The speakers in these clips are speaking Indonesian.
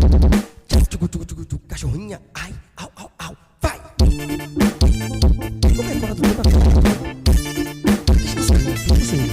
Cucu cucu cucu cachorrinha, ai, au, au, au, vai! Como é que ela do meu Esqueci.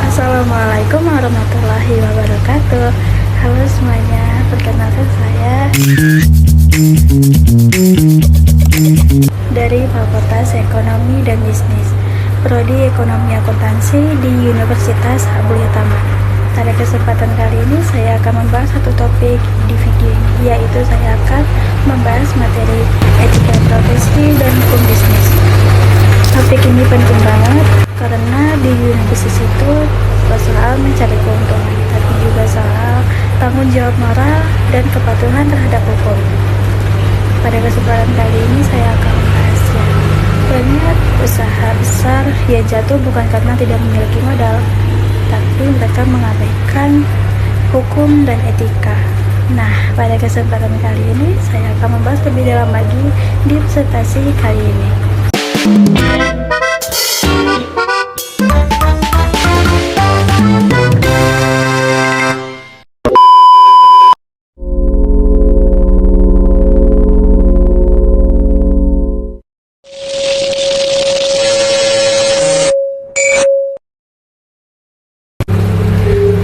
Assalamualaikum warahmatullahi wabarakatuh. Halo semuanya, perkenalkan saya dari Fakultas Ekonomi dan Bisnis, Prodi Ekonomi Akuntansi di Universitas Abdul-Utama. Pada kesempatan kali ini saya akan membahas satu topik di video ini, yaitu saya akan membahas materi etika profesi dan hukum bisnis. Topik ini penting banget karena di dunia bisnis itu soal mencari keuntungan, tapi juga soal tanggung jawab moral dan kepatuhan terhadap hukum. Pada kesempatan kali ini saya akan membahasnya. Banyak usaha besar yang jatuh bukan karena tidak memiliki modal, tapi mereka mengabaikan hukum dan etika. Nah, pada kesempatan kali ini saya akan membahas lebih dalam lagi di presentasi kali ini.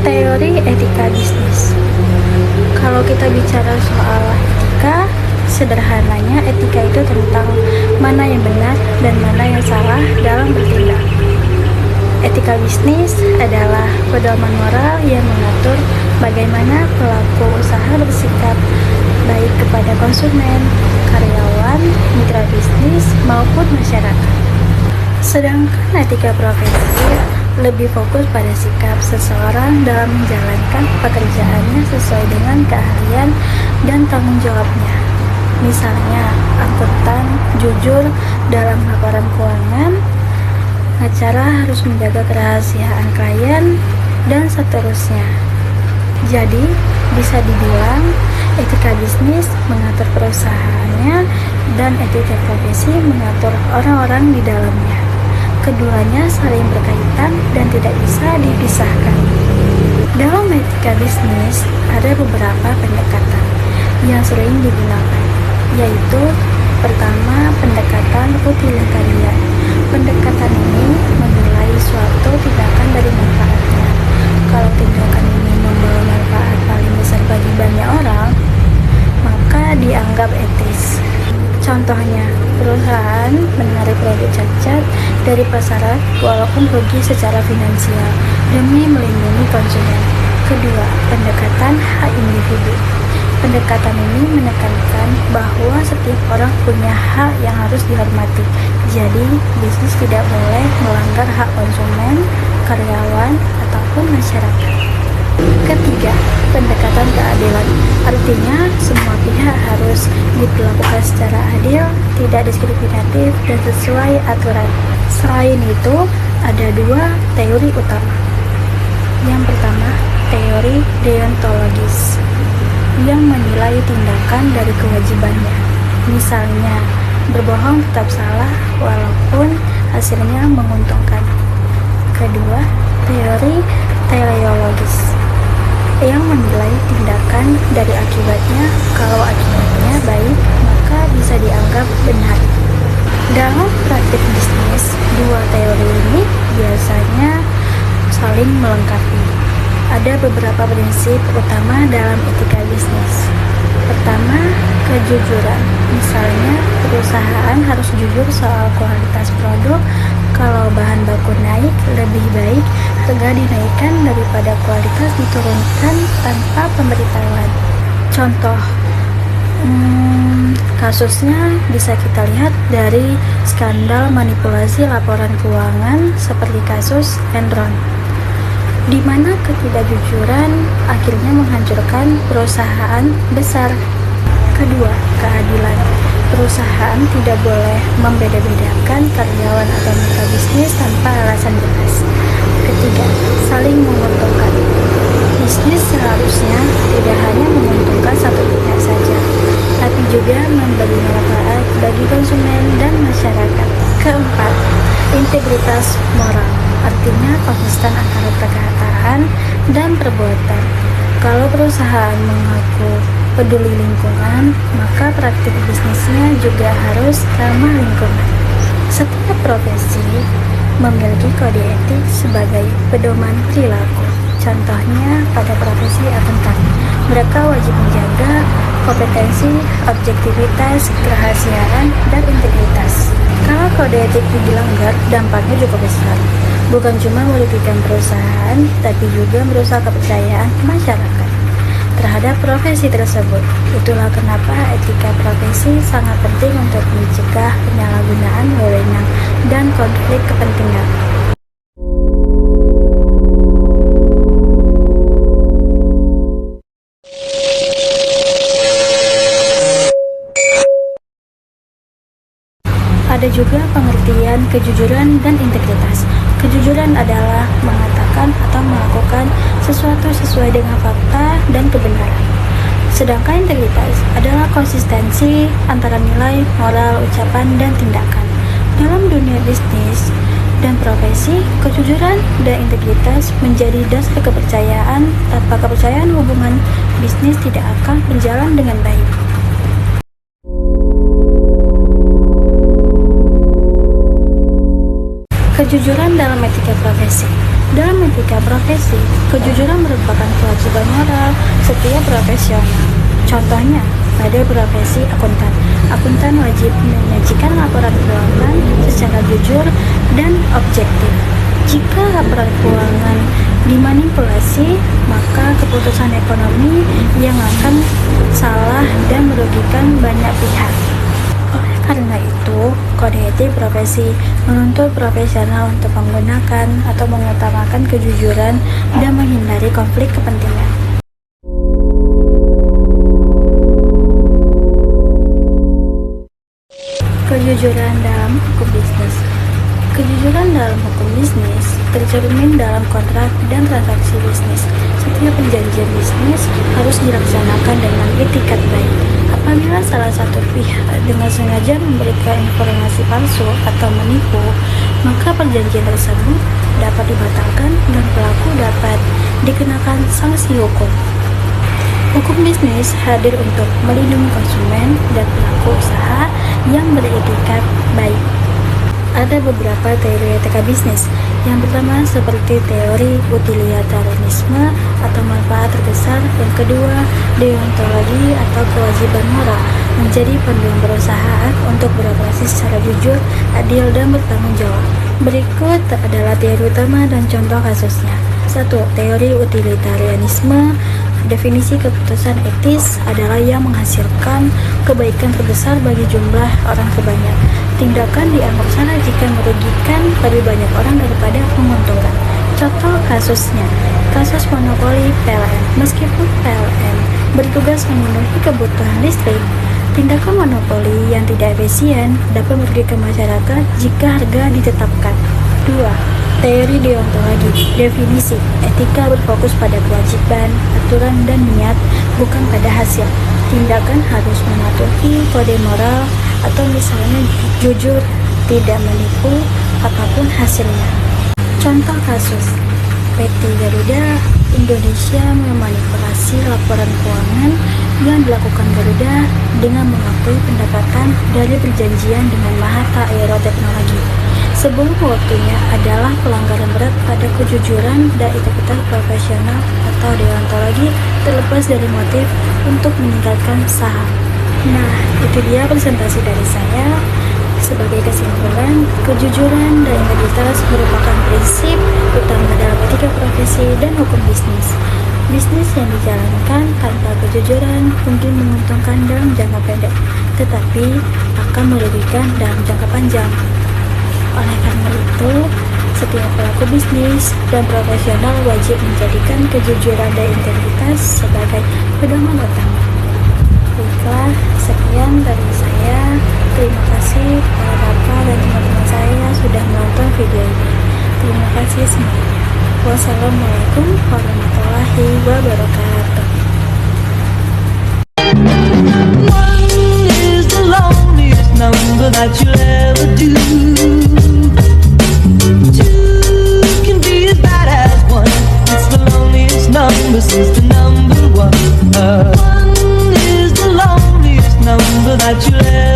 Teori etika bisnis. Kalau kita bicara soal etika, sederhananya etika itu tentang mana yang benar dan mana yang salah dalam bertindak. Etika bisnis adalah pedoman moral yang mengatur bagaimana pelaku usaha bersikap baik kepada konsumen, karyawan, mitra bisnis, maupun masyarakat. Sedangkan etika profesi lebih fokus pada sikap seseorang dalam menjalankan pekerjaannya sesuai dengan keahlian dan tanggung jawabnya. Misalnya, akuntan jujur dalam laporan keuangan, pengacara harus menjaga kerahasiaan klien, dan seterusnya. Jadi, bisa dibilang etika bisnis mengatur perusahaannya dan etika profesi mengatur orang-orang di dalamnya. Keduanya saling berkaitan dan tidak bisa dipisahkan. Dalam etika bisnis, ada beberapa pendekatan yang sering digunakan, yaitu pertama, pendekatan utilitarian. Pendekatan ini menilai suatu tindakan dari manfaatnya. Kalau tindakan ini membawa manfaat paling besar bagi banyak orang, maka dianggap etis. Contohnya, perusahaan menarik produk cacat dari pasaran walaupun rugi secara finansial demi melindungi konsumen. Kedua, pendekatan hak individu. Pendekatan ini menekankan bahwa setiap orang punya hak yang harus dihormati. Jadi, bisnis tidak boleh melanggar hak konsumen, karyawan, ataupun masyarakat. Ketiga, pendekatan keadilan. Artinya, semua pihak harus diperlakukan secara adil, tidak diskriminatif, dan sesuai aturan. Selain itu, ada dua teori utama. Yang pertama, teori deontologis, yang menilai tindakan dari kewajibannya. Misalnya, berbohong tetap salah walaupun hasilnya menguntungkan. Kedua, teori teleologis, yang menilai tindakan dari akibatnya. Kalau akibatnya baik, maka bisa dianggap benar. Dalam praktik bisnis, dua teori ini biasanya saling melengkapi. Ada beberapa prinsip utama dalam etika bisnis. Pertama, kejujuran. Misalnya, perusahaan harus jujur soal kualitas produk. Kalau bahan baku naik, lebih baik harga dinaikkan daripada kualitas diturunkan tanpa pemberitahuan. Contoh, kasusnya bisa kita lihat dari skandal manipulasi laporan keuangan seperti kasus Enron, di mana ketidakjujuran akhirnya menghancurkan perusahaan besar. Kedua, keadilan. Perusahaan tidak boleh membeda-bedakan karyawan atau mitra bisnis tanpa alasan jelas. Ketiga, saling menguntungkan. seharusnya tidak hanya menguntungkan satu pihak saja, tapi juga memberi manfaat bagi konsumen dan masyarakat. Keempat, integritas moral, artinya konsisten antara perkataan dan perbuatan. Kalau perusahaan mengaku peduli lingkungan, maka praktik bisnisnya juga harus ramah lingkungan. Setiap profesi memiliki kode etik sebagai pedoman perilaku. Contohnya pada profesi akuntan, mereka wajib menjaga kompetensi, objektivitas, kerahasiaan, dan integritas. Kalau kode etik dilanggar, dampaknya juga besar. Bukan cuma merugikan perusahaan, tapi juga merusak kepercayaan masyarakat terhadap profesi tersebut. Itulah kenapa etika profesi sangat penting untuk mencegah penyalahgunaan wewenang dan konflik kepentingan. Ada juga pengertian kejujuran dan integritas. Kejujuran adalah mengatakan atau melakukan sesuatu sesuai dengan fakta dan kebenaran. Sedangkan integritas adalah konsistensi antara nilai, moral, ucapan, dan tindakan. Dalam dunia bisnis dan profesi, kejujuran dan integritas menjadi dasar kepercayaan. Tanpa kepercayaan, hubungan bisnis tidak akan berjalan dengan baik. Kejujuran dalam etika profesi. Dalam etika profesi, kejujuran merupakan kewajiban moral setiap profesional. Contohnya, pada profesi akuntan, akuntan wajib menyajikan laporan keuangan secara jujur dan objektif. Jika laporan keuangan dimanipulasi, maka keputusan ekonomi yang akan salah dan merugikan banyak pihak. Karena itu, kode etik profesi menuntut profesional untuk menggunakan atau mengutamakan kejujuran dan menghindari konflik kepentingan. Kejujuran dalam hukum bisnis. Kejujuran dalam hukum bisnis tercermin dalam kontrak dan transaksi bisnis. Setiap perjanjian bisnis harus dilaksanakan dengan etikat baik. Apabila salah satu pihak dengan sengaja memberikan informasi palsu atau menipu, maka perjanjian tersebut dapat dibatalkan dan pelaku dapat dikenakan sanksi hukum. Hukum bisnis hadir untuk melindungi konsumen dan pelaku usaha yang beretikat baik. Ada beberapa teori etika bisnis. Yang pertama seperti teori utilitarianisme atau manfaat terbesar. Yang kedua, deontologi atau kewajiban moral, menjadi panduan perusahaan untuk beroperasi secara jujur, adil, dan bertanggung jawab. Berikut adalah teori utama dan contoh kasusnya. 1. Teori utilitarianisme. Definisi keputusan etis adalah yang menghasilkan kebaikan terbesar bagi jumlah orang terbanyak. Tindakan dianggap salah jika merugikan lebih banyak orang daripada menguntungkan. Contoh kasusnya, kasus monopoli PLN. Meskipun PLN bertugas memenuhi kebutuhan listrik, tindakan monopoli yang tidak efisien dapat merugikan masyarakat jika harga ditetapkan. 2. Teori deontologi. Definisi etika berfokus pada kewajiban, aturan, dan niat, bukan pada hasil. Tindakan harus mematuhi kode moral atau misalnya jujur, tidak menipu apapun hasilnya. Contoh kasus, PT Garuda Indonesia memanipulasi laporan keuangan yang dilakukan Garuda dengan mengakui pendapatan dari perjanjian dengan Mahata Aeroteknologi sebelum waktunya adalah pelanggaran berat pada kejujuran dan integritas profesional atau deontologi, terlepas dari motif untuk meningkatkan saham. Nah, itu dia presentasi dari saya. Sebagai kesimpulan, kejujuran dan integritas merupakan prinsip utama dalam etika profesi dan hukum bisnis. Bisnis yang dijalankan tanpa kejujuran mungkin menguntungkan dalam jangka pendek, tetapi akan merugikan dalam jangka panjang. Oleh karena itu, setiap pelaku bisnis dan profesional wajib menjadikan kejujuran dan integritas sebagai pedoman utama. Baiklah, sekian dari saya. Terima kasih para bapak dan teman-teman saya sudah menonton video ini. Terima kasih semuanya. Wassalamualaikum warahmatullahi wabarakatuh. that you'll ever do. Two can be as bad as one. It's the loneliest number since the number one. One is the loneliest number that you'll ever